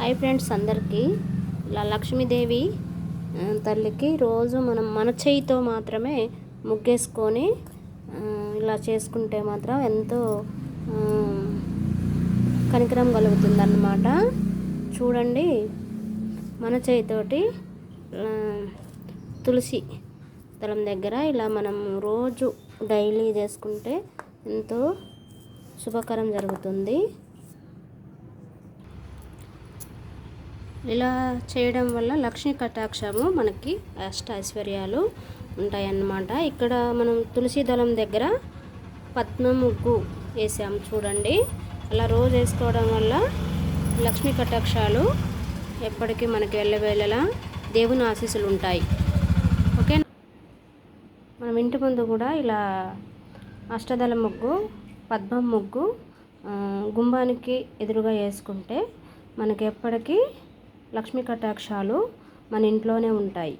Hi friends, అందరికీ ఇలా లక్ష్మీదేవి తల్లికి రోజు మనం మన చేయితో మాత్రమే ముగ్గేసుకొని ఇలా చేసుకుంటే మాత్రం ఎంతో కనికరం కలుగుతుందన్నమాట. చూడండి, మన చేయితోటి తులసి దళం దగ్గర ఇలా మనం రోజు డైలీ చేసుకుంటే ఎంతో శుభకరం జరుగుతుంది. ఇలా చేయడం వల్ల లక్ష్మీ కటాక్షము మనకి అష్ట ఐశ్వర్యాలు ఉంటాయన్నమాట. ఇక్కడ మనం తులసి దళం దగ్గర పద్మ ముగ్గు వేసాము చూడండి. అలా రోజు వేసుకోవడం వల్ల లక్ష్మీ కటాక్షాలు ఎప్పటికీ మనకి వెళ్ళవేళలా దేవుని ఆశీస్సులు ఉంటాయి. ఓకే, మనం ఇంటి ముందు కూడా ఇలా అష్టదళ ముగ్గు, పద్మం ముగ్గు గుమ్మానికి ఎదురుగా వేసుకుంటే మనకి ఎప్పటికీ లక్ష్మీ కటాక్షాలు మన ఇంట్లోనే ఉంటాయి.